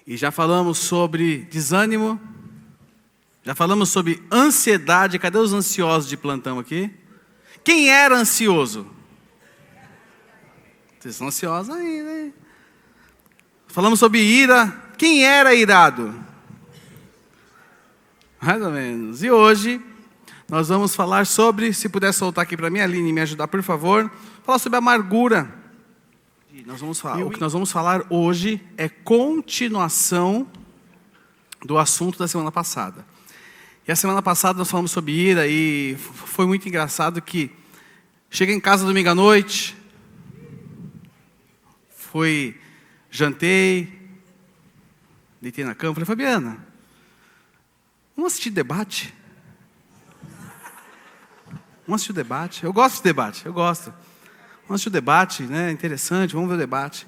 E já falamos sobre desânimo. Já falamos sobre ansiedade. Cadê os ansiosos de plantão aqui? Quem era ansioso? Vocês são ansiosos ainda, hein? Falamos sobre ira. Quem era irado? Mais ou menos. E hoje nós vamos falar sobre, se puder soltar aqui para mim, Aline, me ajudar, por favor. Falar sobre amargura. O que nós vamos falar hoje é continuação do assunto da semana passada. E a semana passada nós falamos sobre ira e foi muito engraçado que cheguei em casa domingo à noite, jantei, deitei na cama, falei, Fabiana, vamos assistir debate? Vamos assistir o debate? Eu gosto de debate, eu gosto. Vamos assistir o debate, né? Interessante, vamos ver o debate.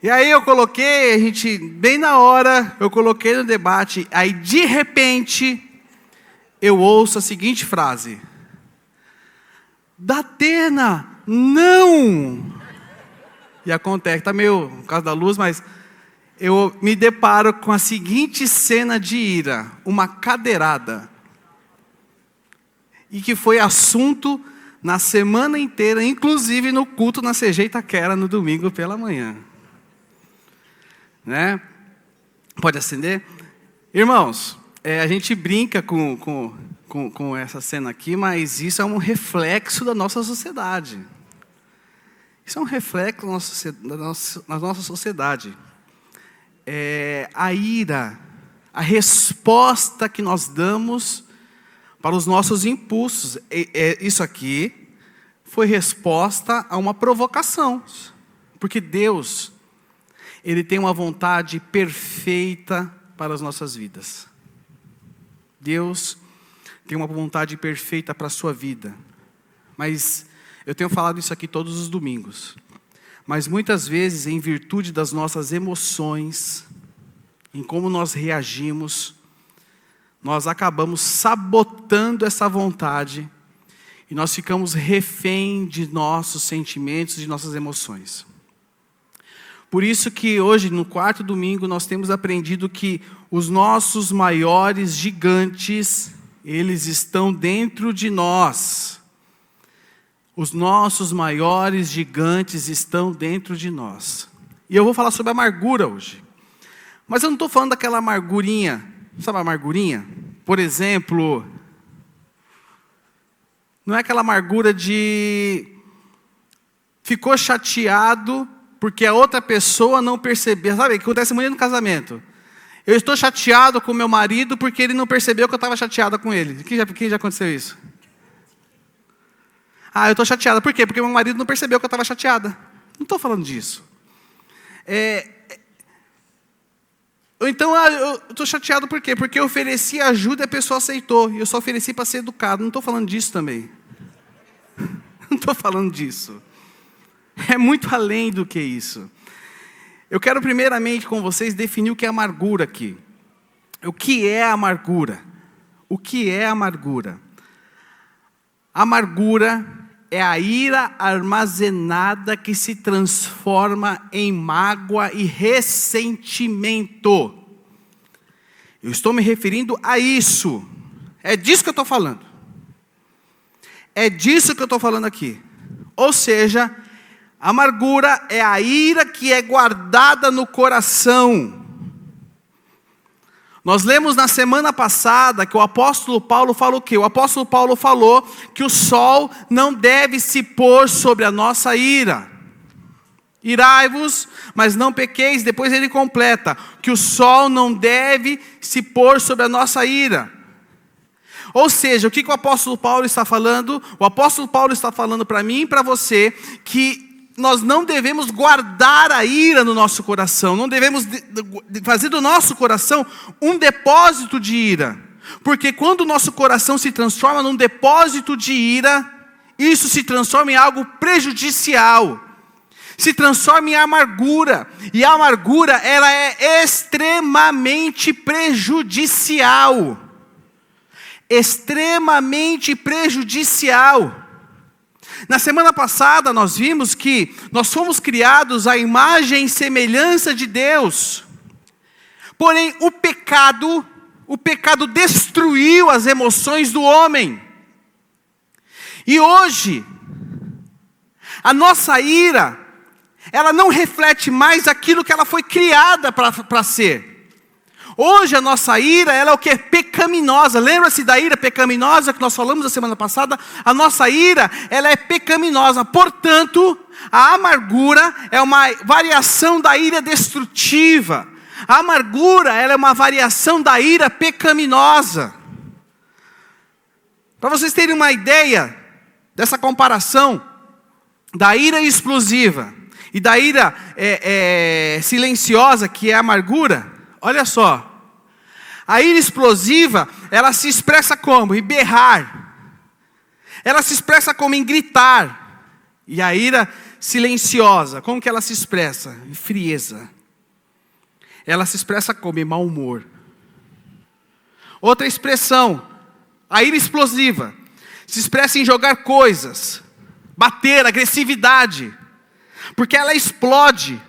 E aí eu coloquei, bem na hora, eu coloquei no debate, aí de repente, eu ouço a seguinte frase. Datena, não! E acontece, está meio por causa da luz, mas eu me deparo com a seguinte cena de ira, uma cadeirada. E que foi assunto na semana inteira, inclusive no culto na CG Itaquera, no domingo pela manhã. Né? Pode acender? Irmãos, a gente brinca com essa cena aqui, mas isso é um reflexo da nossa sociedade. Isso é um reflexo da nossa sociedade. A ira, a resposta que nós damos para os nossos impulsos. Isso aqui foi resposta a uma provocação. Porque Deus, Ele tem uma vontade perfeita para as nossas vidas. Deus tem uma vontade perfeita para a sua vida. Mas eu tenho falado isso aqui todos os domingos. Mas muitas vezes, em virtude das nossas emoções, em como nós reagimos, nós acabamos sabotando essa vontade e nós ficamos refém de nossos sentimentos, de nossas emoções. Por isso que hoje, no quarto domingo, nós temos aprendido que os nossos maiores gigantes, eles estão dentro de nós. Os nossos maiores gigantes estão dentro de nós. E eu vou falar sobre amargura hoje. Mas eu não estou falando daquela amargurinha. Sabe a amargurinha? Por exemplo, não é aquela amargura de ficou chateado porque a outra pessoa não percebeu. Sabe o que acontece muito no casamento? Eu estou chateado com meu marido porque ele não percebeu que eu estava chateada com ele. Quem já aconteceu isso? Eu estou chateada. Por quê? Porque meu marido não percebeu que eu estava chateada. Não estou falando disso. Então, eu estou chateado por quê? Porque eu ofereci ajuda e a pessoa aceitou. E eu só ofereci para ser educado. Não estou falando disso também. Não estou falando disso. É muito além do que isso. Eu quero primeiramente com vocês definir o que é amargura aqui. O que é amargura? O que é amargura? Amargura é a ira armazenada que se transforma em mágoa e ressentimento. Eu estou me referindo a isso. É disso que eu estou falando. É disso que eu estou falando aqui. Ou seja, amargura é a ira que é guardada no coração. Nós lemos na semana passada que o apóstolo Paulo falou o quê? O apóstolo Paulo falou que o sol não deve se pôr sobre a nossa ira. Irai-vos, mas não pequeis. Depois ele completa que o sol não deve se pôr sobre a nossa ira. Ou seja, o que o apóstolo Paulo está falando? O apóstolo Paulo está falando para mim e para você que nós não devemos guardar a ira no nosso coração. Não devemos fazer do nosso coração um depósito de ira. Porque quando o nosso coração se transforma num depósito de ira, isso se transforma em algo prejudicial. Se transforma em amargura. E a amargura, ela é extremamente prejudicial. Extremamente prejudicial. Na semana passada nós vimos que nós fomos criados à imagem e semelhança de Deus. Porém, o pecado destruiu as emoções do homem. E hoje, a nossa ira, ela não reflete mais aquilo que ela foi criada para ser. Hoje a nossa ira, ela é o que? Pecaminosa. Lembra-se da ira pecaminosa que nós falamos na semana passada? A nossa ira, ela é pecaminosa. Portanto, a amargura é uma variação da ira destrutiva. A amargura, ela é uma variação da ira pecaminosa. Para vocês terem uma ideia dessa comparação da ira explosiva e da ira silenciosa, que é a amargura, olha só. A ira explosiva, ela se expressa como? Em berrar. Ela se expressa como em gritar. E a ira silenciosa, como que ela se expressa? Em frieza. Ela se expressa como em mau humor. Outra expressão, a ira explosiva, se expressa em jogar coisas, bater, agressividade. Porque ela explode.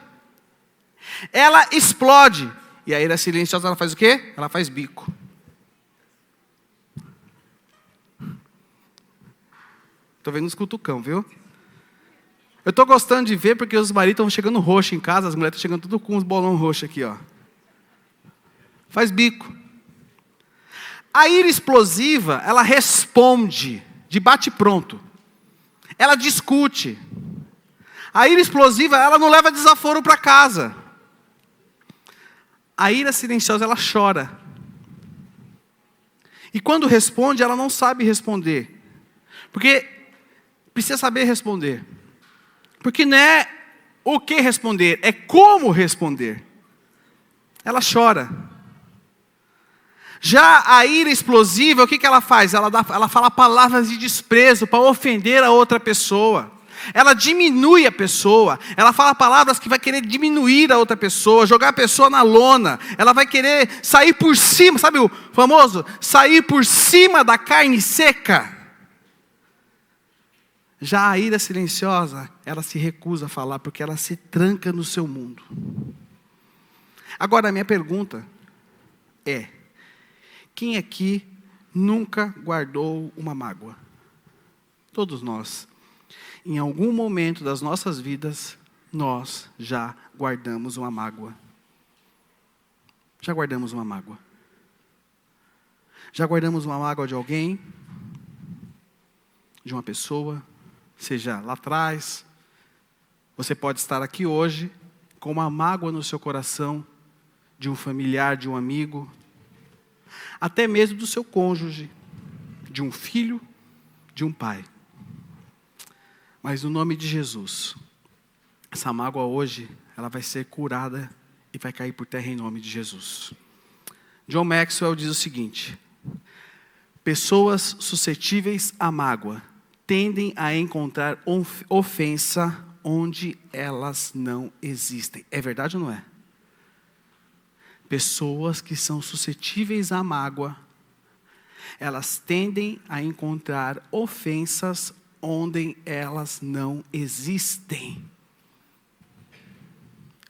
Ela explode. E a ira silenciosa, ela faz o quê? Ela faz bico. Estou vendo os cutucão, viu? Eu estou gostando de ver porque os maridos estão chegando roxo em casa, as mulheres estão chegando tudo com uns bolão roxo aqui, ó. Faz bico. A ira explosiva, ela responde de bate-pronto. Ela discute. A ira explosiva, ela não leva desaforo para casa. A ira silenciosa, ela chora. E quando responde, ela não sabe responder. Porque precisa saber responder. Porque não é o que responder, é como responder. Ela chora. Já a ira explosiva, o que ela faz? Ela fala palavras de desprezo para ofender a outra pessoa. Ela diminui a pessoa. Ela fala palavras que vai querer diminuir a outra pessoa, jogar a pessoa na lona. Ela vai querer sair por cima, sabe o famoso? Sair por cima da carne seca. Já a ira silenciosa, ela se recusa a falar porque ela se tranca no seu mundo. Agora a minha pergunta é: quem aqui nunca guardou uma mágoa? Todos nós. Em algum momento das nossas vidas, nós já guardamos uma mágoa. Já guardamos uma mágoa. Já guardamos uma mágoa de alguém, de uma pessoa, seja lá atrás. Você pode estar aqui hoje com uma mágoa no seu coração, de um familiar, de um amigo, até mesmo do seu cônjuge, de um filho, de um pai. Mas no nome de Jesus, essa mágoa hoje, ela vai ser curada e vai cair por terra em nome de Jesus. John Maxwell diz o seguinte: pessoas suscetíveis à mágoa tendem a encontrar ofensa onde elas não existem. É verdade ou não é? Pessoas que são suscetíveis à mágoa, elas tendem a encontrar ofensas onde elas não existem.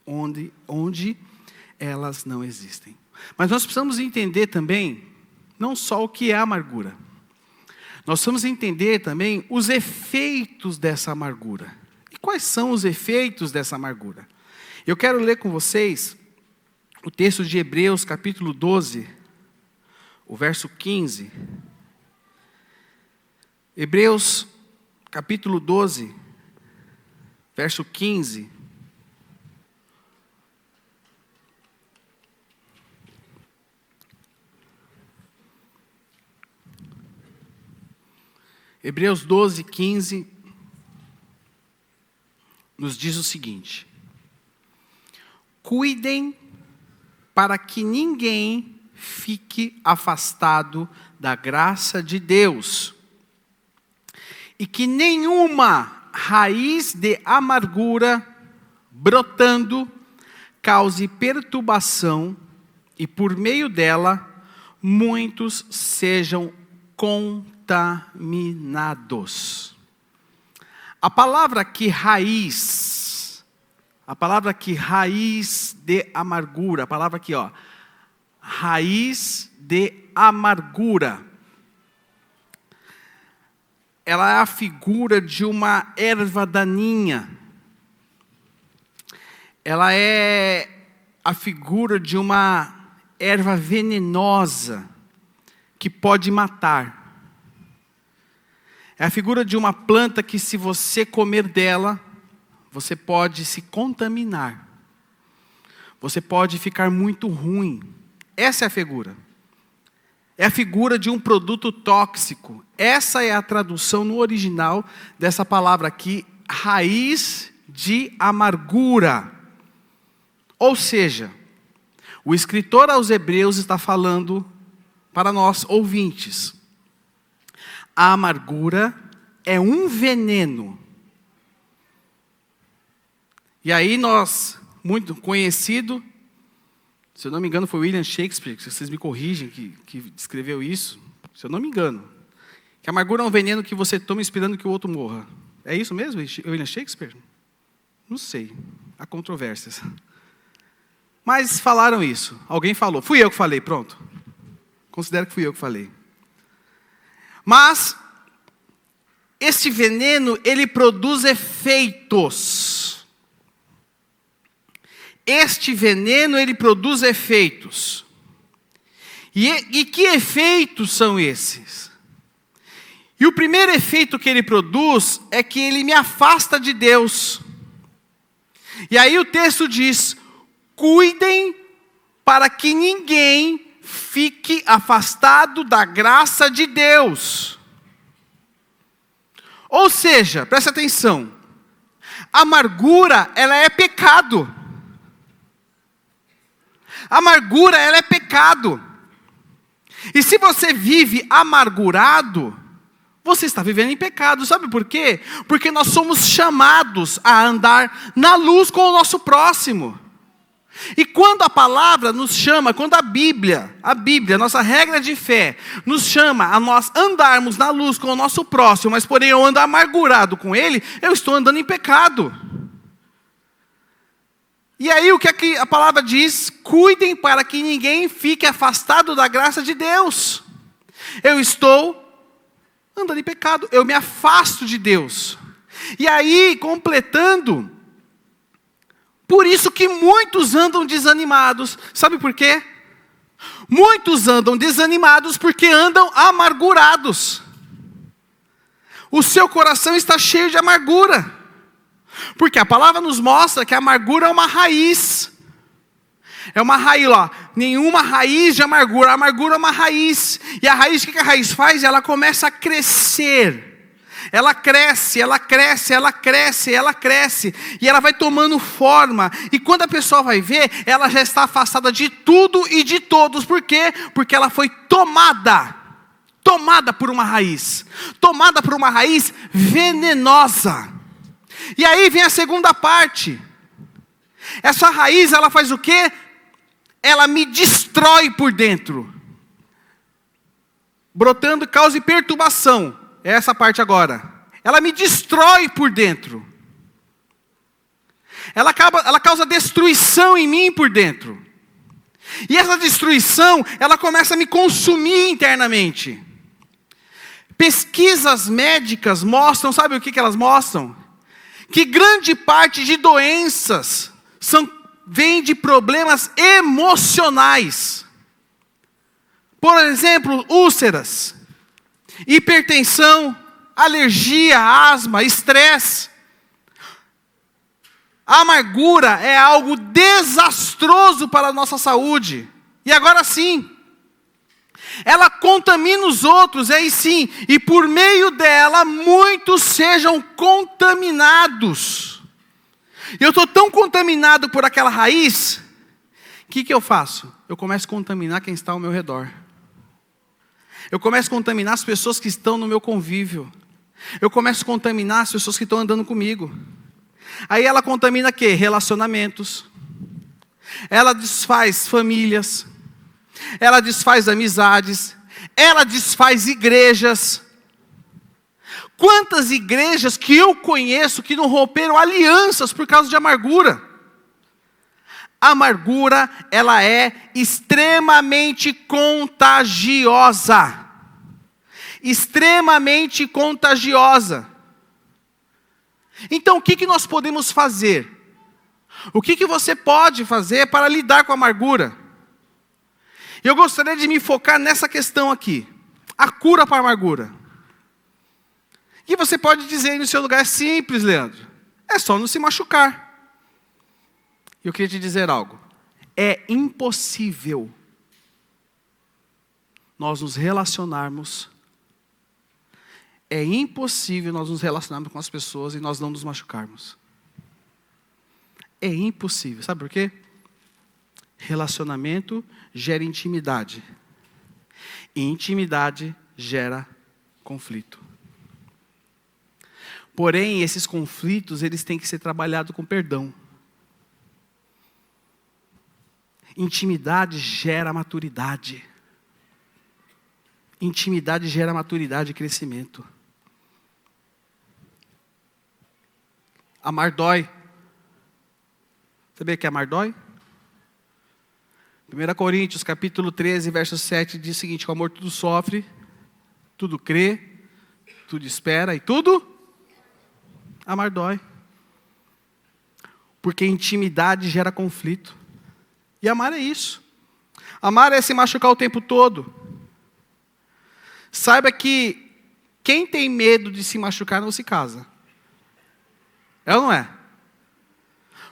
Onde elas não existem. Mas nós precisamos entender também, não só o que é amargura. Nós precisamos entender também os efeitos dessa amargura. E quais são os efeitos dessa amargura? Eu quero ler com vocês o texto de Hebreus, capítulo 12, o verso 15. Hebreus, capítulo 12, verso 15. Hebreus 12, 15, nos diz o seguinte: cuidem para que ninguém fique afastado da graça de Deus, e que nenhuma raiz de amargura brotando cause perturbação, e por meio dela muitos sejam contaminados. A palavra aqui raiz de amargura, a palavra aqui, ó, raiz de amargura. Ela é a figura de uma erva daninha. Ela é a figura de uma erva venenosa que pode matar. É a figura de uma planta que, se você comer dela, você pode se contaminar. Você pode ficar muito ruim. Essa é a figura. É a figura de um produto tóxico. Essa é a tradução no original dessa palavra aqui, raiz de amargura. Ou seja, o escritor aos Hebreus está falando para nós ouvintes. A amargura é um veneno. E aí muito conhecido, se eu não me engano foi William Shakespeare, que vocês me corrigem, que escreveu isso, se eu não me engano. Que a amargura é um veneno que você toma esperando que o outro morra. É isso mesmo, William Shakespeare? Não sei, há controvérsias. Mas falaram isso, alguém falou, fui eu que falei, pronto. Considero que fui eu que falei. Mas, esse veneno, ele produz efeitos. Este veneno, ele produz efeitos. E que efeitos são esses? E o primeiro efeito que ele produz é que ele me afasta de Deus. E aí o texto diz, cuidem para que ninguém fique afastado da graça de Deus. Ou seja, presta atenção, a amargura, ela é pecado. A amargura, ela é pecado. E se você vive amargurado, você está vivendo em pecado. Sabe por quê? Porque nós somos chamados a andar na luz com o nosso próximo. E quando a palavra nos chama, quando a Bíblia, nossa regra de fé, nos chama a nós andarmos na luz com o nosso próximo, mas porém eu ando amargurado com ele, eu estou andando em pecado. E aí o que a palavra diz? Cuidem para que ninguém fique afastado da graça de Deus. Eu estou andando em pecado, eu me afasto de Deus. E aí, completando, por isso que muitos andam desanimados. Sabe por quê? Muitos andam desanimados porque andam amargurados. O seu coração está cheio de amargura. Porque a palavra nos mostra que a amargura é uma raiz. É uma raiz, ó. Nenhuma raiz de amargura. A amargura é uma raiz. E a raiz, o que a raiz faz? Ela começa a crescer. Ela cresce, ela cresce, ela cresce, ela cresce. E ela vai tomando forma. E quando a pessoa vai ver, ela já está afastada de tudo e de todos. Por quê? Porque ela foi tomada por uma raiz. Tomada por uma raiz venenosa. E aí vem a segunda parte. Essa raiz, ela faz o quê? Ela me destrói por dentro. Brotando causa perturbação. É essa parte agora. Ela me destrói por dentro. Ela causa destruição em mim por dentro. E essa destruição, ela começa a me consumir internamente. Pesquisas médicas mostram, sabe o que elas mostram? Que grande parte de doenças vem de problemas emocionais. Por exemplo, úlceras, hipertensão, alergia, asma, estresse. A amargura é algo desastroso para a nossa saúde. E agora sim, ela contamina os outros, aí sim, e por meio dela muitos sejam contaminados. Eu estou tão contaminado por aquela raiz, o que eu faço? Eu começo a contaminar quem está ao meu redor. Eu começo a contaminar as pessoas que estão no meu convívio. Eu começo a contaminar as pessoas que estão andando comigo. Aí ela contamina o quê? Relacionamentos. Ela desfaz famílias. Ela desfaz amizades. Ela desfaz igrejas. Quantas igrejas que eu conheço que não romperam alianças por causa de amargura? A amargura, ela é extremamente contagiosa. Extremamente contagiosa. Então, o que nós podemos fazer? O que você pode fazer para lidar com a amargura? Eu gostaria de me focar nessa questão aqui. A cura para a amargura. E você pode dizer aí no seu lugar, é simples, Leandro. É só não se machucar. Eu queria te dizer algo. É impossível nós nos relacionarmos. É impossível nós nos relacionarmos com as pessoas e nós não nos machucarmos. É impossível. Sabe por quê? Relacionamento gera intimidade. E intimidade gera conflito. Porém, esses conflitos, eles têm que ser trabalhados com perdão. Intimidade gera maturidade. Intimidade gera maturidade e crescimento. Amar dói. Sabia que amar dói? 1 Coríntios, capítulo 13, verso 7, diz o seguinte: o amor tudo sofre, tudo crê, tudo espera e tudo amar dói. Porque intimidade gera conflito. E amar é isso. Amar é se machucar o tempo todo. Saiba que quem tem medo de se machucar não se casa. É ou não é?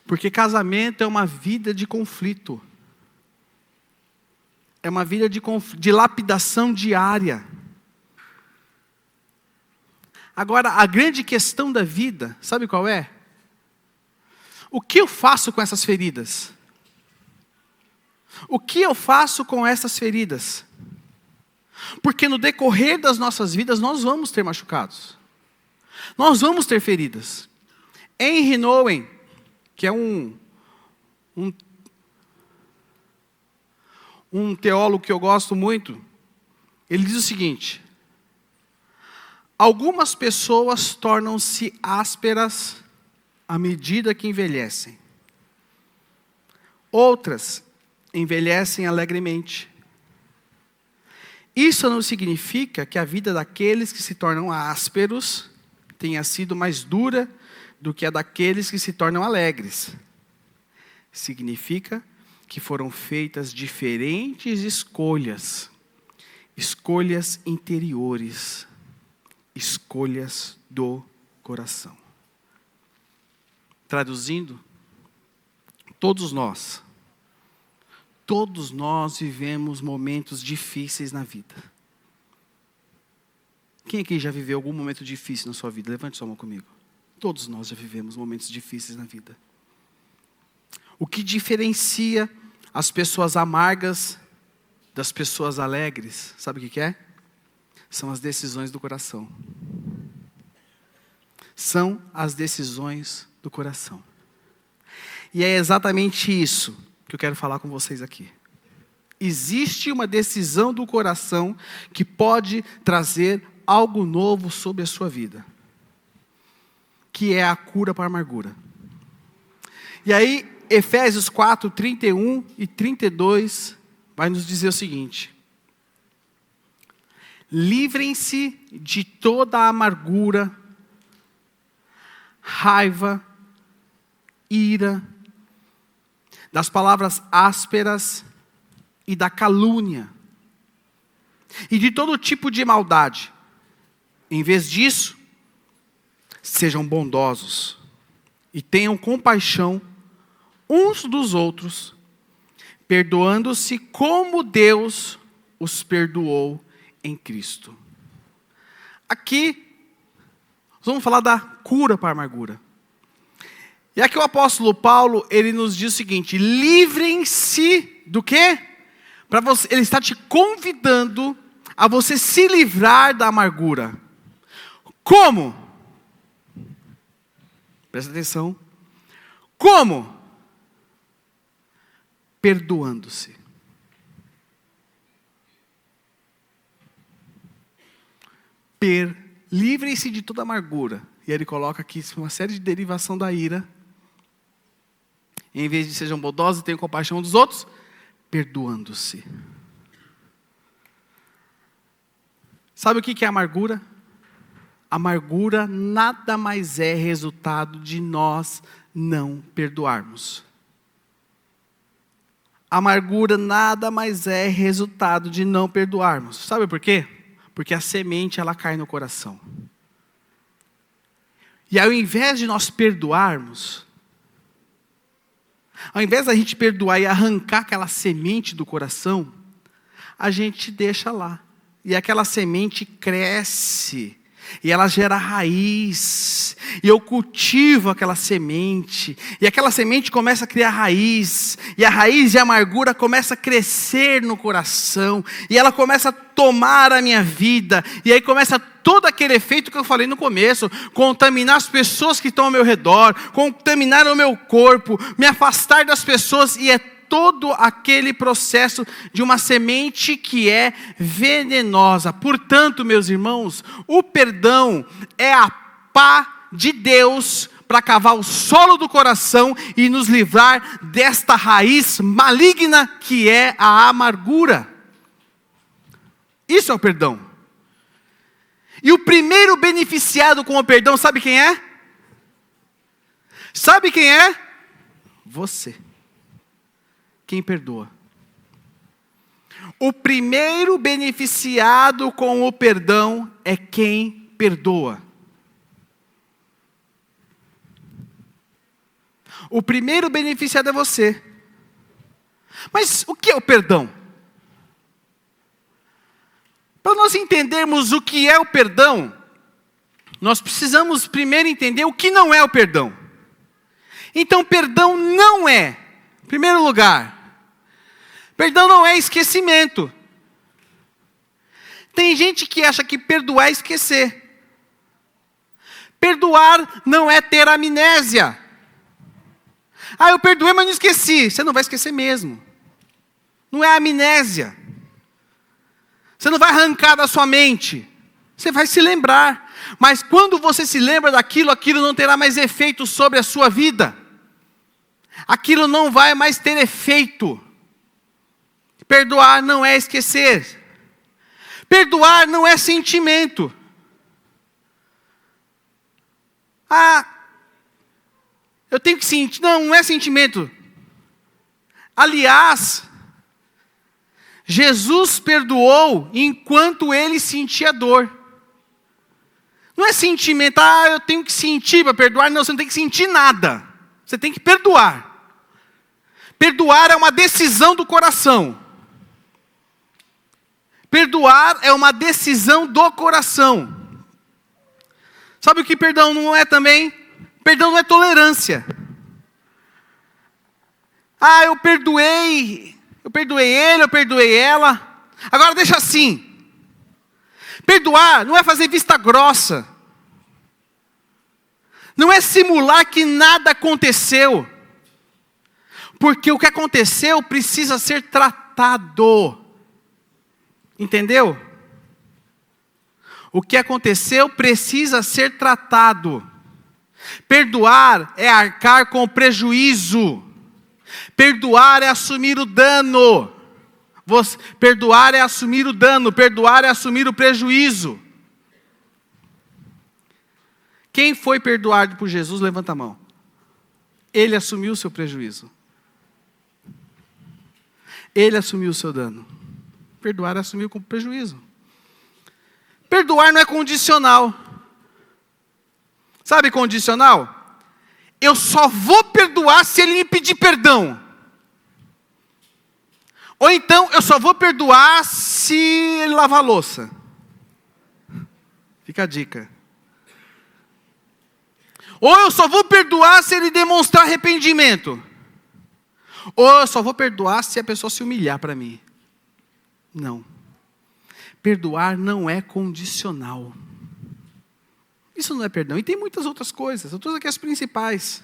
Porque casamento é uma vida de conflito. É uma vida de lapidação diária. Agora, a grande questão da vida, sabe qual é? O que eu faço com essas feridas? O que eu faço com essas feridas? Porque no decorrer das nossas vidas, nós vamos ter machucados. Nós vamos ter feridas. Henry Nouwen, que é um teólogo que eu gosto muito, ele diz o seguinte: algumas pessoas tornam-se ásperas à medida que envelhecem. Outras envelhecem alegremente. Isso não significa que a vida daqueles que se tornam ásperos tenha sido mais dura do que a daqueles que se tornam alegres. Significa que foram feitas diferentes escolhas. Escolhas interiores. Escolhas do coração. Traduzindo, todos nós vivemos momentos difíceis na vida. Quem aqui já viveu algum momento difícil na sua vida? Levante sua mão comigo. Todos nós já vivemos momentos difíceis na vida. O que diferencia as pessoas amargas das pessoas alegres, sabe o que é? São as decisões do coração. São as decisões do coração. E é exatamente isso que eu quero falar com vocês aqui. Existe uma decisão do coração que pode trazer algo novo sobre a sua vida. Que é a cura para a amargura. E aí, Efésios 4, 31 e 32 vai nos dizer o seguinte: livrem-se de toda a amargura, raiva, ira, das palavras ásperas e da calúnia, e de todo tipo de maldade. Em vez disso, sejam bondosos e tenham compaixão uns dos outros, perdoando-se como Deus os perdoou em Cristo. Aqui, vamos falar da cura para a amargura. E aqui o apóstolo Paulo, ele nos diz o seguinte: livrem-se do quê? Ele está te convidando a você se livrar da amargura. Como? Presta atenção. Como? Perdoando-se. Livrem-se de toda amargura. E ele coloca aqui uma série de derivação da ira. Em vez de sejam bondosos e tenham compaixão dos outros, perdoando-se. Sabe o que é amargura? Amargura nada mais é resultado de nós não perdoarmos. Amargura nada mais é resultado de não perdoarmos. Sabe por quê? Porque a semente ela cai no coração. E ao invés de nós perdoarmos, ao invés da gente perdoar e arrancar aquela semente do coração, a gente deixa lá. E aquela semente cresce. E ela gera raiz. E eu cultivo aquela semente. E aquela semente começa a criar raiz. E a raiz de amargura começa a crescer no coração. E ela começa a tomar a minha vida. E aí começa todo aquele efeito que eu falei no começo. Contaminar as pessoas que estão ao meu redor. Contaminar o meu corpo. Me afastar das pessoas. E é todo aquele processo de uma semente que é venenosa. Portanto, meus irmãos, o perdão é a pá de Deus para cavar o solo do coração e nos livrar desta raiz maligna que é a amargura. Isso é o perdão. E o primeiro beneficiado com o perdão, sabe quem é? Sabe quem é? Você. Quem perdoa. O primeiro beneficiado com o perdão é quem perdoa. O primeiro beneficiado é você. Mas o que é o perdão? Para nós entendermos o que é o perdão, nós precisamos primeiro entender o que não é o perdão. Então, perdão não é, em primeiro lugar, perdão não é esquecimento. Tem gente que acha que perdoar é esquecer. Perdoar não é ter amnésia. Ah, eu perdoei, mas não esqueci. Você não vai esquecer mesmo. Não é amnésia. Você não vai arrancar da sua mente. Você vai se lembrar. Mas quando você se lembra daquilo, aquilo não terá mais efeito sobre a sua vida. Aquilo não vai mais ter efeito. Perdoar não é esquecer. Perdoar não é sentimento. Ah, eu tenho que sentir. Não, não é sentimento. Aliás, Jesus perdoou enquanto ele sentia dor. Não é sentimento. Ah, eu tenho que sentir para perdoar. Não, você não tem que sentir nada. Você tem que perdoar. Perdoar é uma decisão do coração. Perdoar é uma decisão do coração. Sabe o que perdão não é também? Perdão não é tolerância. Ah, eu perdoei ele, eu perdoei ela. Agora deixa assim. Perdoar não é fazer vista grossa. Não é simular que nada aconteceu. Porque o que aconteceu precisa ser tratado. Entendeu? O que aconteceu precisa ser tratado. Perdoar é arcar com o prejuízo. Perdoar é assumir o dano. Perdoar é assumir o dano. Perdoar é assumir o prejuízo. Quem foi perdoado por Jesus, levanta a mão. Ele assumiu o seu prejuízo. Ele assumiu o seu dano. Perdoar é assumir com prejuízo. Perdoar não é condicional. Sabe condicional? Eu só vou perdoar se ele me pedir perdão. Ou então, eu só vou perdoar se ele lavar a louça. Fica a dica. Ou eu só vou perdoar se ele demonstrar arrependimento. Ou eu só vou perdoar se a pessoa se humilhar para mim. Não. Perdoar não é condicional. Isso não é perdão. E tem muitas outras coisas. Eu trouxe aqui as principais.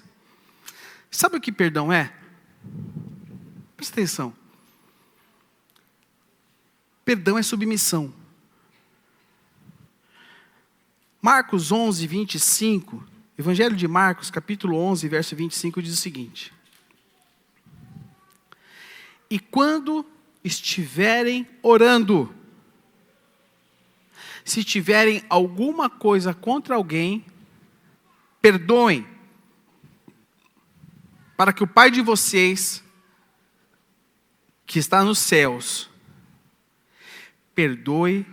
Sabe o que perdão é? Presta atenção. Perdão é submissão. Marcos 11, 25. Evangelho de Marcos, capítulo 11, verso 25, diz o seguinte. E quando estiverem orando, se tiverem alguma coisa contra alguém, perdoem, para que o Pai de vocês, que está nos céus, perdoe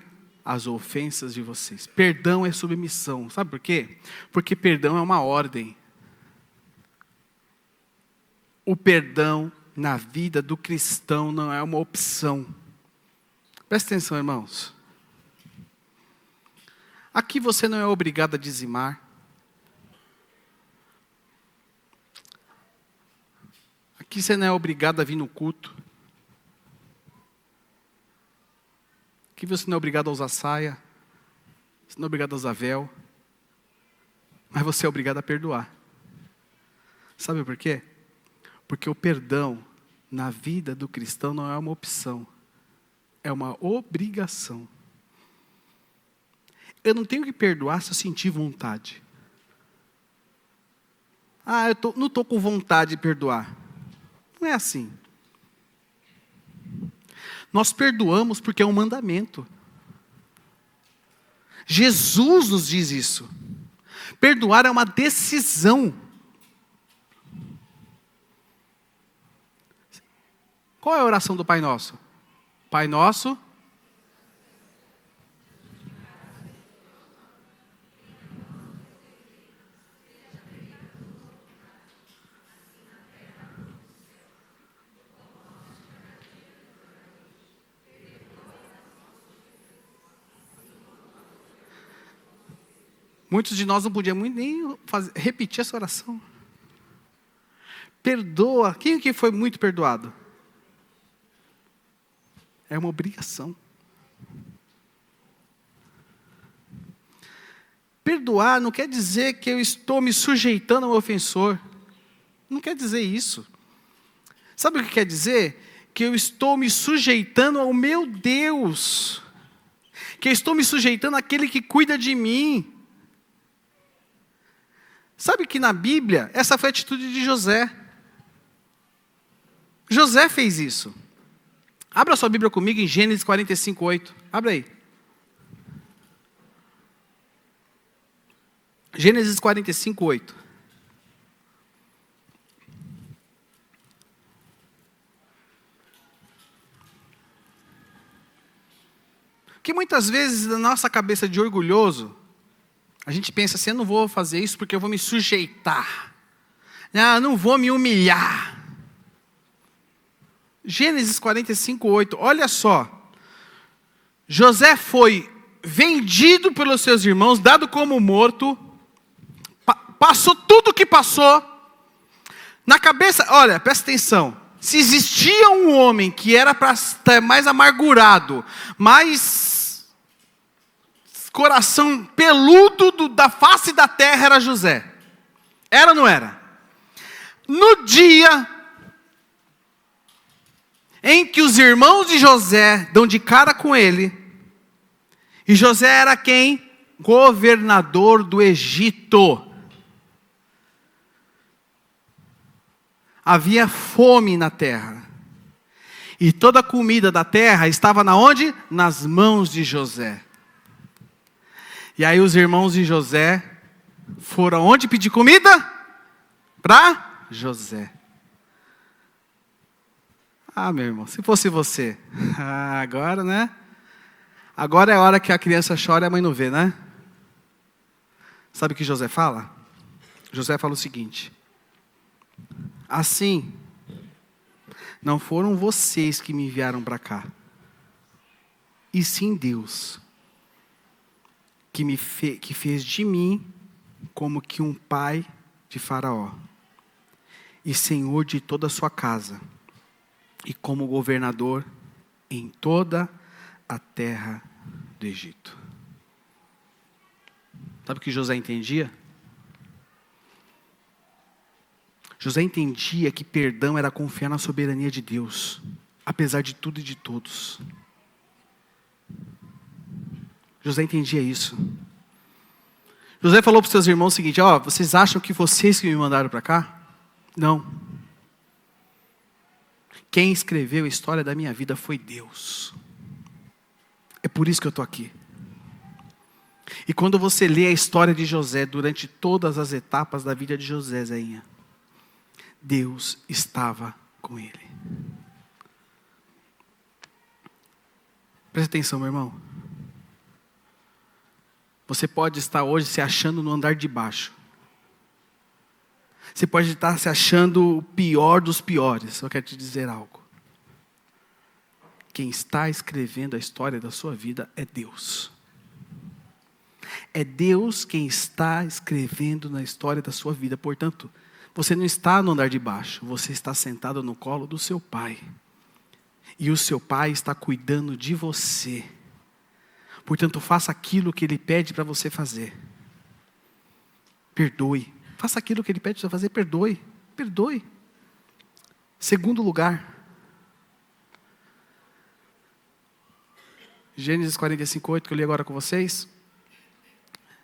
as ofensas de vocês. Perdão é submissão. Sabe por quê? Porque perdão é uma ordem. O perdão na vida do cristão não é uma opção. Presta atenção, irmãos. Aqui você não é obrigado a dizimar. Aqui você não é obrigado a vir no culto. Aqui você não é obrigado a usar saia. Você não é obrigado a usar véu. Mas você é obrigado a perdoar. Sabe por quê? Porque o perdão na vida do cristão não é uma opção. É uma obrigação. Eu não tenho que perdoar se eu sentir vontade. Eu não estou com vontade de perdoar. Não é assim. Nós perdoamos porque é um mandamento. Jesus nos diz isso. Perdoar é uma decisão. Qual é a oração do Pai Nosso? Pai Nosso. Muitos de nós não podíamos nem repetir essa oração. Perdoa. Quem que foi muito perdoado? É uma obrigação. Perdoar não quer dizer que eu estou me sujeitando ao ofensor. Não quer dizer isso. Sabe o que quer dizer? Que eu estou me sujeitando ao meu Deus. Que eu estou me sujeitando àquele que cuida de mim. Sabe que na Bíblia, essa foi a atitude de José. José fez isso. Abra sua Bíblia comigo em Gênesis 45:8. Abra aí. Gênesis 45:8. Porque muitas vezes na nossa cabeça de orgulhoso, a gente pensa assim, eu não vou fazer isso porque eu vou me sujeitar. Eu não vou me humilhar. Gênesis 45:8, olha só. José foi vendido pelos seus irmãos, dado como morto, passou tudo o que passou. Na cabeça, olha, presta atenção. Se existia um homem que era para estar mais amargurado, mais coração peludo da face da terra, era José. Era ou não era? No dia em que os irmãos de José dão de cara com ele, e José era quem? Governador do Egito. Havia fome na terra. E toda a comida da terra estava na onde? Nas mãos de José. E aí os irmãos de José foram aonde pedir comida? Para José. Meu irmão, se fosse você. Agora, né? Agora é a hora que a criança chora e a mãe não vê, né? Sabe o que José fala? José fala o seguinte: assim, não foram vocês que me enviaram para cá, e sim Deus, que fez de mim como que um pai de Faraó, e senhor de toda a sua casa, e como governador em toda a terra do Egito. Sabe o que José entendia? José entendia que perdão era confiar na soberania de Deus, apesar de tudo e de todos. José entendia isso. José falou para os seus irmãos o seguinte: vocês acham que vocês que me mandaram para cá? Não. Quem escreveu a história da minha vida foi Deus. É por isso que eu estou aqui. E quando você lê a história de José, durante todas as etapas da vida de José, Zéinha, Deus estava com ele. Presta atenção, meu irmão. Você pode estar hoje se achando no andar de baixo. Você pode estar se achando o pior dos piores. Eu quero te dizer algo. Quem está escrevendo a história da sua vida é Deus. É Deus quem está escrevendo na história da sua vida. Portanto, você não está no andar de baixo. Você está sentado no colo do seu pai. E o seu pai está cuidando de você. Portanto, faça aquilo que ele pede para você fazer. Perdoe. Faça aquilo que ele pede para você fazer. Perdoe. Perdoe. Segundo lugar. Gênesis 45:8, que eu li agora com vocês.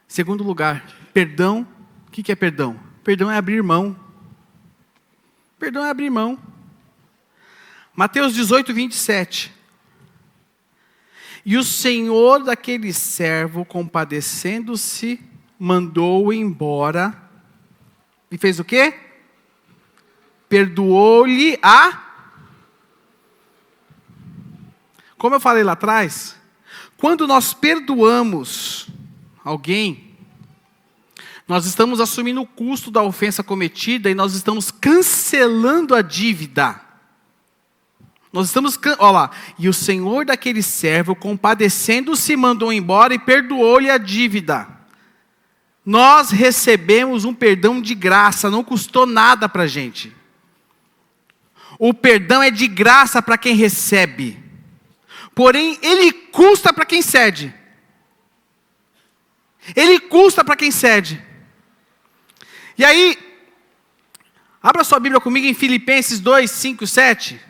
Segundo lugar. Perdão. O que é perdão? Perdão é abrir mão. Perdão é abrir mão. Mateus 18:27. E o senhor daquele servo, compadecendo-se, mandou-o embora. E fez o quê? Perdoou-lhe Como eu falei lá atrás, quando nós perdoamos alguém, nós estamos assumindo o custo da ofensa cometida e nós estamos cancelando a dívida. Nós estamos, olha lá, e o senhor daquele servo, compadecendo-se, mandou embora e perdoou-lhe a dívida. Nós recebemos um perdão de graça, não custou nada para a gente. O perdão é de graça para quem recebe. Porém, ele custa para quem cede. Ele custa para quem cede. E aí, abra sua Bíblia comigo em Filipenses 2, 5, 7.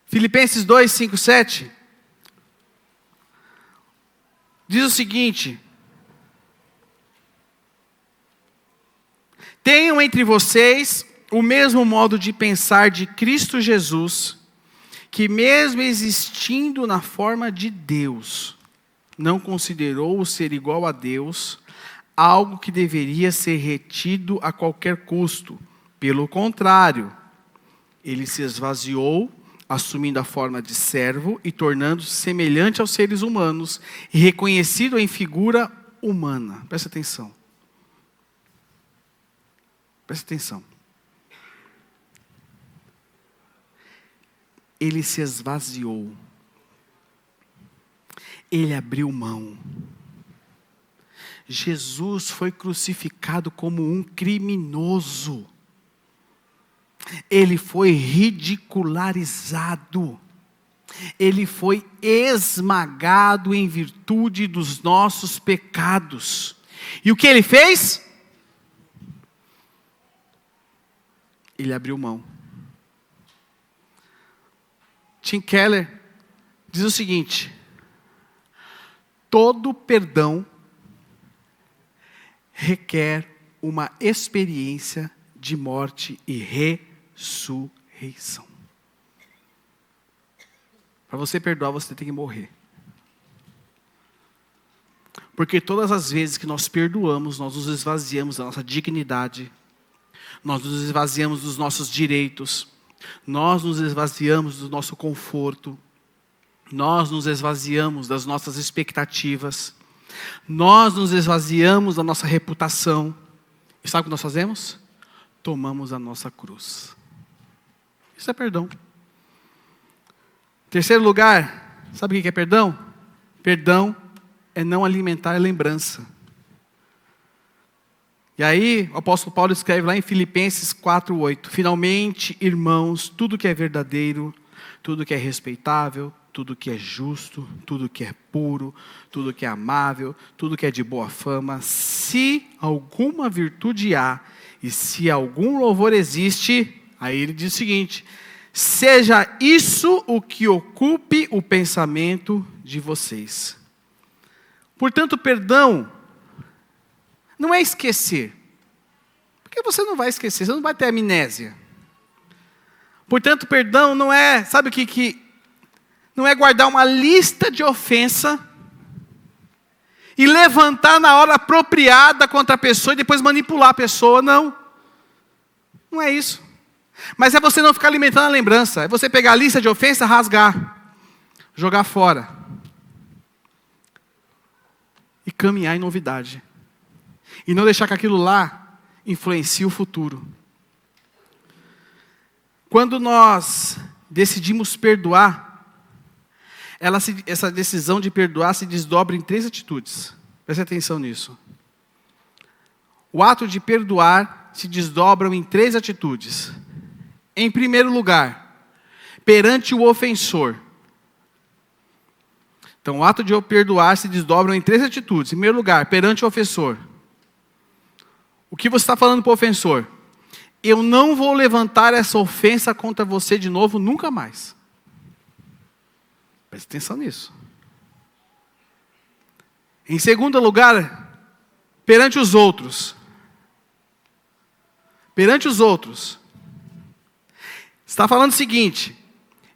Filipenses 2, 5, 7. Diz o seguinte: tenham entre vocês o mesmo modo de pensar de Cristo Jesus, que mesmo existindo na forma de Deus, não considerou o ser igual a Deus algo que deveria ser retido a qualquer custo. Pelo contrário, ele se esvaziou, assumindo a forma de servo e tornando-se semelhante aos seres humanos, e reconhecido em figura humana. Presta atenção. Presta atenção. Ele se esvaziou. Ele abriu mão. Jesus foi crucificado como um criminoso. Ele foi ridicularizado. Ele foi esmagado em virtude dos nossos pecados. E o que ele fez? Ele abriu mão. Tim Keller diz o seguinte: todo perdão requer uma experiência de morte e ressurreição. Para você perdoar, você tem que morrer. Porque todas as vezes que nós perdoamos, nós nos esvaziamos da nossa dignidade, nós nos esvaziamos dos nossos direitos, nós nos esvaziamos do nosso conforto, nós nos esvaziamos das nossas expectativas, nós nos esvaziamos da nossa reputação. E sabe o que nós fazemos? Tomamos a nossa cruz. Isso é perdão. Terceiro lugar, sabe o que é perdão? Perdão é não alimentar a lembrança. E aí, o apóstolo Paulo escreve lá em Filipenses 4:8. Finalmente, irmãos, tudo que é verdadeiro, tudo que é respeitável, tudo que é justo, tudo que é puro, tudo que é amável, tudo que é de boa fama, se alguma virtude há e se algum louvor existe, aí ele diz o seguinte: seja isso o que ocupe o pensamento de vocês. Portanto, perdão não é esquecer. Porque você não vai esquecer, você não vai ter amnésia. Portanto, perdão não é, sabe o que não é guardar uma lista de ofensa e levantar na hora apropriada contra a pessoa e depois manipular a pessoa, não. Não é isso. Mas é você não ficar alimentando a lembrança, é você pegar a lista de ofensa, rasgar, jogar fora e caminhar em novidade. E não deixar que aquilo lá influencie o futuro. Quando nós decidimos perdoar, essa decisão de perdoar se desdobra em 3 atitudes. Preste atenção nisso. O ato de perdoar se desdobra em 3 atitudes. Em primeiro lugar, perante o ofensor. Então, o ato de eu perdoar se desdobra em 3 atitudes. Em primeiro lugar, perante o ofensor. O que você está falando para o ofensor? Eu não vou levantar essa ofensa contra você de novo, nunca mais. Preste atenção nisso. Em segundo lugar, perante os outros. Perante os outros. Está falando o seguinte: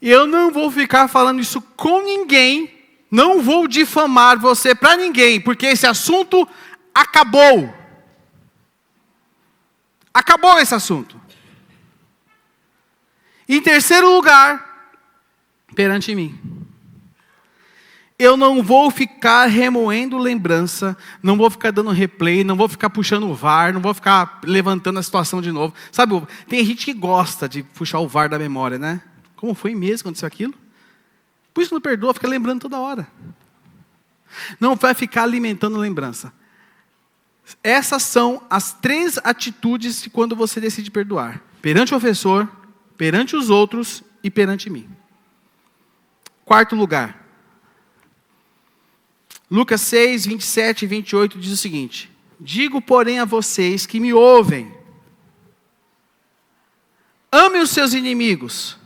eu não vou ficar falando isso com ninguém, não vou difamar você para ninguém, porque esse assunto acabou. Acabou esse assunto. Em terceiro lugar, perante mim. Eu não vou ficar remoendo lembrança, não vou ficar dando replay, não vou ficar puxando o VAR, não vou ficar levantando a situação de novo. Sabe, tem gente que gosta de puxar o VAR da memória, né? Como foi mesmo que aconteceu aquilo? Por isso não perdoa, fica lembrando toda hora. Não vai ficar alimentando lembrança. Essas são as 3 atitudes de quando você decide perdoar. Perante o ofensor, perante os outros e perante mim. Quarto lugar. Lucas 6, 27 e 28 diz o seguinte: digo, porém, a vocês que me ouvem, amem os seus inimigos,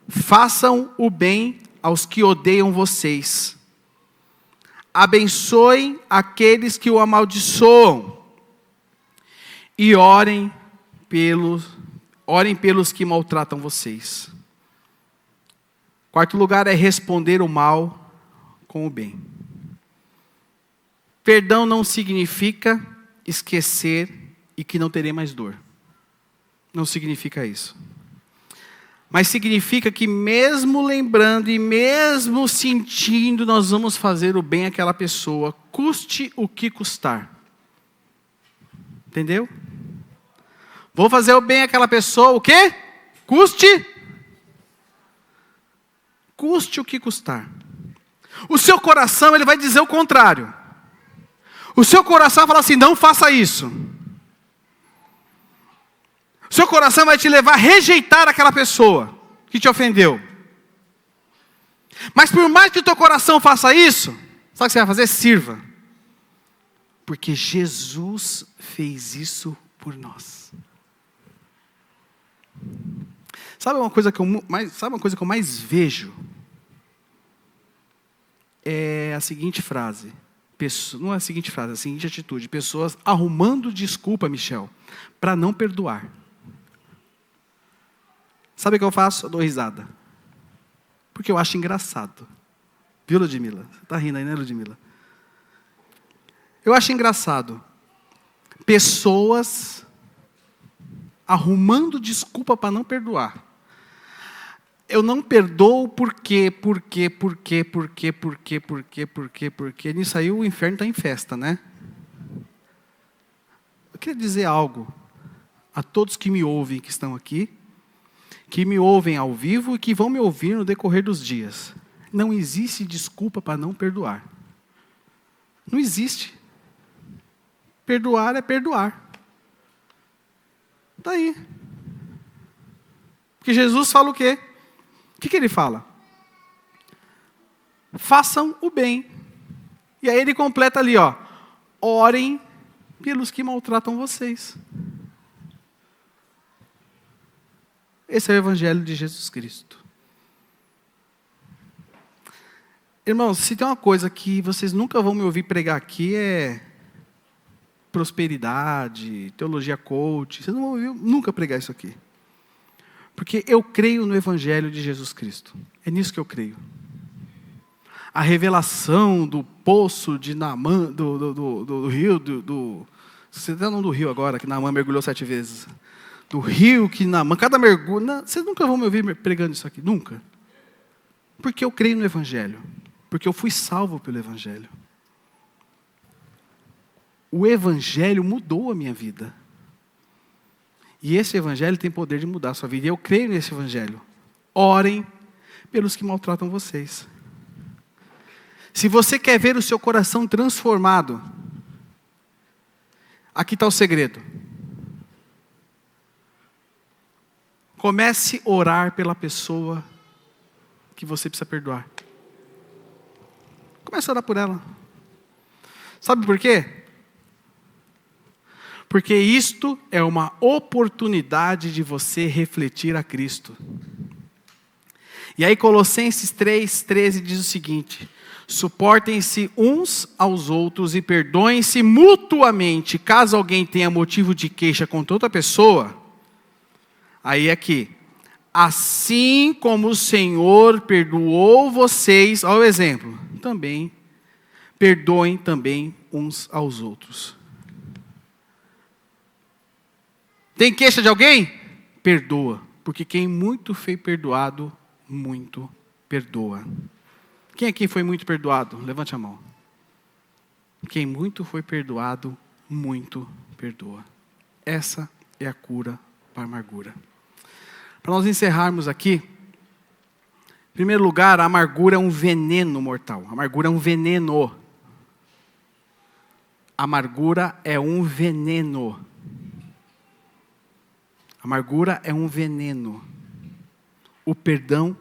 façam o bem aos que odeiam vocês, abençoem aqueles que o amaldiçoam, e orem pelos que maltratam vocês. Quarto lugar é responder o mal com o bem. Perdão não significa esquecer e que não terei mais dor. Não significa isso. Mas significa que mesmo lembrando e mesmo sentindo, nós vamos fazer o bem àquela pessoa, custe o que custar. Entendeu? Vou fazer o bem àquela pessoa, o quê? Custe o que custar. O seu coração, ele vai dizer o contrário. O seu coração vai falar assim: não faça isso. O seu coração vai te levar a rejeitar aquela pessoa que te ofendeu. Mas por mais que o teu coração faça isso, sabe o que você vai fazer? Sirva. Porque Jesus fez isso por nós. Sabe uma coisa que eu mais vejo? É a seguinte frase. Não é a seguinte frase, é a seguinte atitude. Pessoas arrumando desculpa, Michel, para não perdoar. Sabe o que eu faço? Eu dou risada. Porque eu acho engraçado. Viu, Ludmila? Você está rindo aí, né, Ludmila? Eu acho engraçado. Pessoas arrumando desculpa para não perdoar. Eu não perdoo porque nisso aí o inferno está em festa, né? Eu queria dizer algo a todos que me ouvem, que estão aqui, que me ouvem ao vivo e que vão me ouvir no decorrer dos dias. Não existe desculpa para não perdoar. Não existe. Perdoar é perdoar. Está aí. Porque Jesus fala o quê? O que ele fala? Façam o bem. E aí ele completa ali, ó. Orem pelos que maltratam vocês. Esse é o Evangelho de Jesus Cristo. Irmãos, se tem uma coisa que vocês nunca vão me ouvir pregar aqui, é prosperidade, teologia coach. Você não ouviu nunca pregar isso aqui. Porque eu creio no Evangelho de Jesus Cristo. É nisso que eu creio. A revelação do poço de Naamã, do rio, você está no do rio agora, que Naamã mergulhou 7 vezes. Do rio que Naamã, cada mergulho. Vocês nunca vão me ouvir pregando isso aqui, nunca. Porque eu creio no Evangelho. Porque eu fui salvo pelo Evangelho. O Evangelho mudou a minha vida. E esse Evangelho tem poder de mudar a sua vida. E eu creio nesse Evangelho. Orem pelos que maltratam vocês. Se você quer ver o seu coração transformado, aqui está o segredo. Comece a orar pela pessoa que você precisa perdoar. Comece a orar por ela. Sabe por quê? Porque isto é uma oportunidade de você refletir a Cristo. E aí Colossenses 3:13 diz o seguinte: suportem-se uns aos outros e perdoem-se mutuamente, caso alguém tenha motivo de queixa contra outra pessoa. Aí aqui, assim como o Senhor perdoou vocês, olha o exemplo, também perdoem também uns aos outros. Tem queixa de alguém? Perdoa, porque quem muito foi perdoado, muito perdoa. Quem aqui foi muito perdoado? Levante a mão. Quem muito foi perdoado, muito perdoa. Essa é a cura para a amargura. Para nós encerrarmos aqui, em primeiro lugar, a amargura é um veneno mortal. A amargura é um veneno. A amargura é um veneno. A amargura é um veneno. O perdão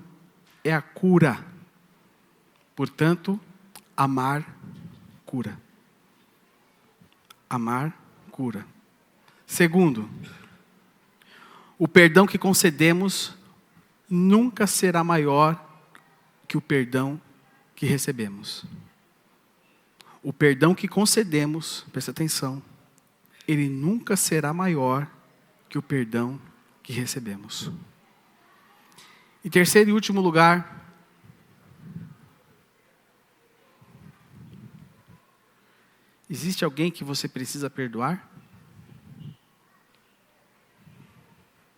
é a cura. Portanto, amar cura. Amar cura. Segundo, o perdão que concedemos nunca será maior que o perdão que recebemos. O perdão que concedemos, presta atenção, ele nunca será maior que o perdão que recebemos. E terceiro e último lugar, existe alguém que você precisa perdoar?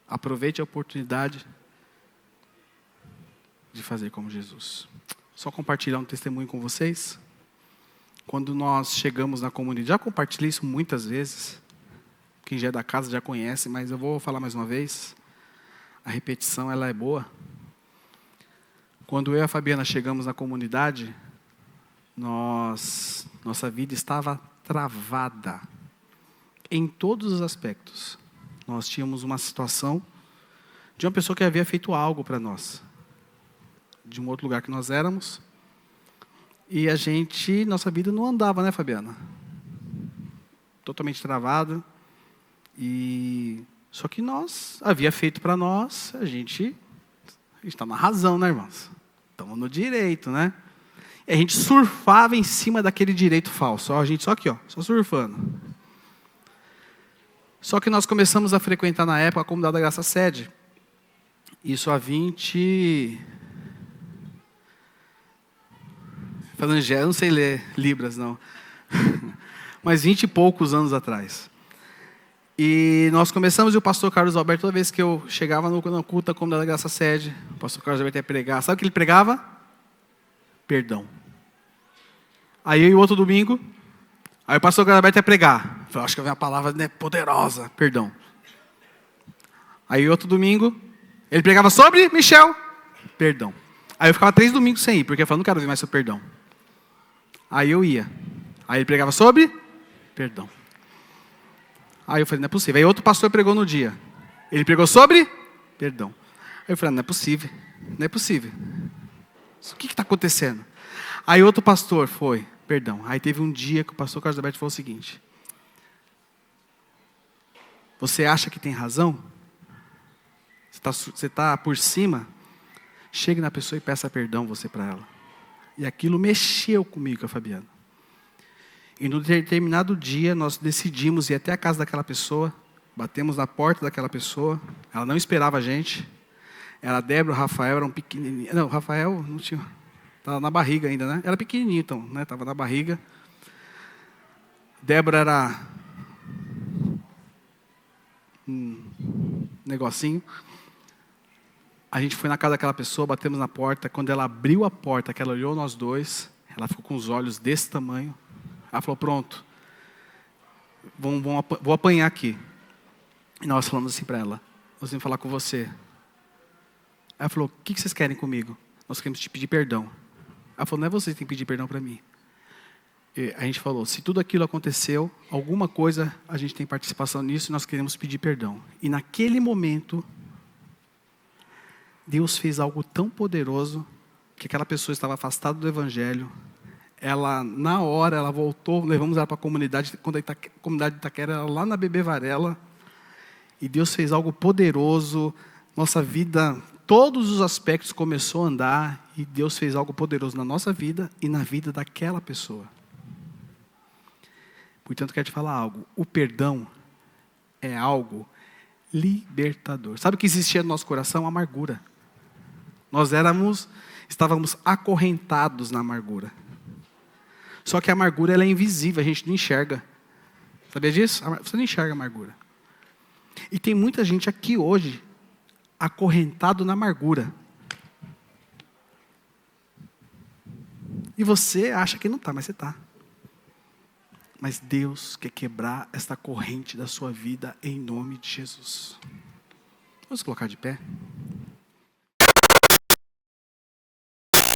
Aproveite a oportunidade de fazer como Jesus. Só compartilhar um testemunho com vocês. Quando nós chegamos na comunidade, já compartilhei isso muitas vezes. Quem já é da casa já conhece, mas eu vou falar mais uma vez. A repetição, ela é boa. Quando eu e a Fabiana chegamos na comunidade, nossa vida estava travada em todos os aspectos. Nós tínhamos uma situação de uma pessoa que havia feito algo para nós, de um outro lugar que nós éramos, e nossa vida não andava, né, Fabiana? Totalmente travada, só que havia feito para nós, a gente está na razão, né, irmãos? Estamos no direito, né? E a gente surfava em cima daquele direito falso. A gente só aqui, só surfando. Só que nós começamos a frequentar na época a comunidade da Graça Sede. Isso há 20... Falando eu não sei ler Libras, não. Mas 20 e poucos anos atrás. E nós começamos, e o pastor Carlos Alberto, toda vez que eu chegava no culto da comunidade da Graça Sede, o pastor Carlos Alberto ia pregar. Sabe o que ele pregava? Perdão. Aí o outro domingo, aí o pastor Carlos Alberto ia pregar. Eu falei, acho que vem uma palavra, né, poderosa, perdão. Aí outro domingo, ele pregava sobre Michel, perdão. Aí eu ficava 3 domingos sem ir, porque eu falava, não quero ouvir mais sobre perdão. Aí eu ia. Aí ele pregava sobre perdão. Aí eu falei, não é possível. Aí outro pastor pregou no dia. Ele pregou sobre perdão. Aí eu falei, não é possível. Não é possível. O que está acontecendo? Aí outro pastor foi, perdão. Aí teve um dia que o pastor Carlos Alberto falou o seguinte: você acha que tem razão? Você está por cima? Chegue na pessoa e peça perdão você para ela. E aquilo mexeu comigo, com a Fabiana. E no determinado dia, nós decidimos ir até a casa daquela pessoa, batemos na porta daquela pessoa, ela não esperava a gente. Era a Débora, o Rafael eram pequenininhos. Não, o Rafael não tinha, estava na barriga ainda, né? Era pequenininho então, né? Estava na barriga. Débora era um negocinho. A gente foi na casa daquela pessoa, batemos na porta. Quando ela abriu a porta, que ela olhou nós dois, ela ficou com os olhos desse tamanho. Ela falou, pronto, vou apanhar aqui. E nós falamos assim para ela, nós vamos falar com você. Ela falou, o que vocês querem comigo? Nós queremos te pedir perdão. Ela falou, não é você que tem que pedir perdão para mim. E a gente falou, se tudo aquilo aconteceu, alguma coisa a gente tem participação nisso e nós queremos pedir perdão. E naquele momento, Deus fez algo tão poderoso, que aquela pessoa estava afastada do Evangelho. Ela, na hora, ela voltou, levamos ela para a comunidade, quando a comunidade de Itaquera era lá na Bebê Varela. E Deus fez algo poderoso, nossa vida, todos os aspectos começou a andar, e Deus fez algo poderoso na nossa vida e na vida daquela pessoa. Portanto, quero te falar algo, o perdão é algo libertador. Sabe o que existia no nosso coração? Amargura. Nós estávamos acorrentados na amargura. Só que a amargura ela é invisível, a gente não enxerga. Sabia disso? Você não enxerga a amargura. E tem muita gente aqui hoje acorrentado na amargura. E você acha que não está, mas você está. Mas Deus quer quebrar esta corrente da sua vida em nome de Jesus. Vamos colocar de pé?